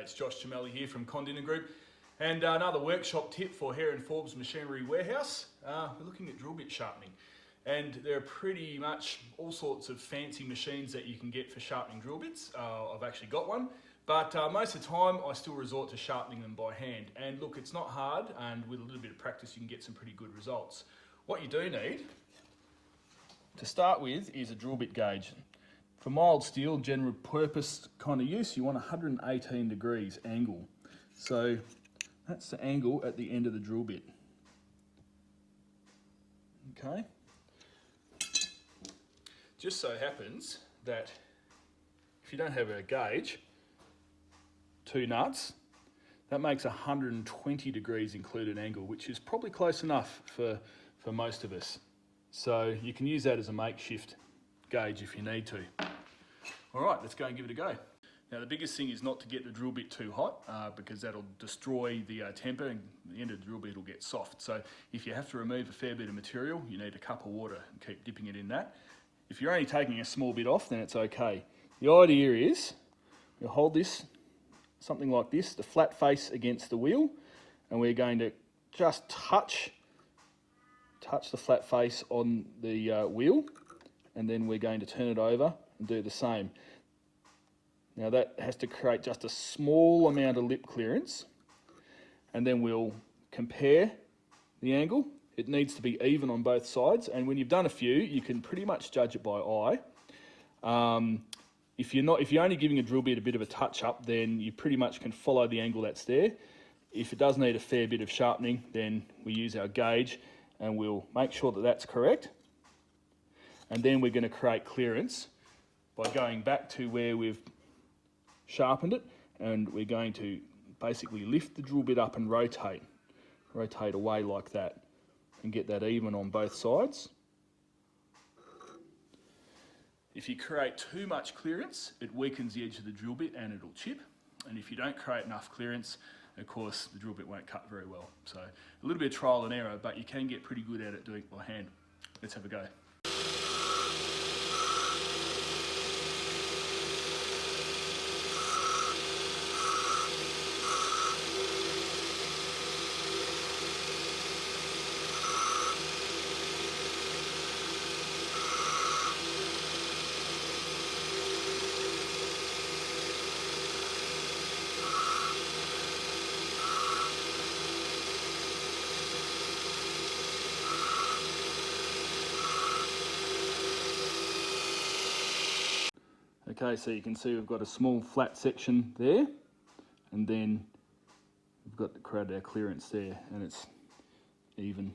it's Josh Gemelli here from Condina Group, and another workshop tip for Hare and Forbes Machinery Warehouse. We're looking at drill bit sharpening, and there are pretty much all sorts of fancy machines that you can get for sharpening drill bits. I've actually got one, but most of the time I still resort to sharpening them by hand. And look, it's not hard, and with a little bit of practice you can get some pretty good results. What you do need to start with is a drill bit gauge. For mild steel, general purpose kind of use, you want 118 degrees angle. So that's the angle at the end of the drill bit. Okay. Just so happens that if you don't have a gauge, 2 nuts, that makes 120 degrees included angle, which is probably close enough for most of us. So you can use that as a makeshift gauge if you need to. All right, let's go and give it a go. Now the biggest thing is not to get the drill bit too hot because that'll destroy the temper, and the end of the drill bit will get soft. So if you have to remove a fair bit of material, you need a cup of water and keep dipping it in that. If you're only taking a small bit off, then it's okay. The idea is you hold this, something like this, the flat face against the wheel, and we're going to just touch the flat face on the wheel, and then we're going to turn it over and do the same. Now that has to create just a small amount of lip clearance, and then we'll compare the angle. It needs to be even on both sides, and when you've done a few, you can pretty much judge it by eye. If you're only giving a drill bit a bit of a touch up, then you pretty much can follow the angle that's there. If it does need a fair bit of sharpening, then we use our gauge and we'll make sure that that's correct. And then we're going to create clearance by going back to where we've sharpened it, and we're going to basically lift the drill bit up and rotate away like that, and get that even on both sides. If you create too much clearance, it weakens the edge of the drill bit and it'll chip. And if you don't create enough clearance, of course, the drill bit won't cut very well. So a little bit of trial and error, but you can get pretty good at it doing it by hand. Let's have a go. Okay, so you can see we've got a small flat section there, and then we've got created our clearance there, and it's even.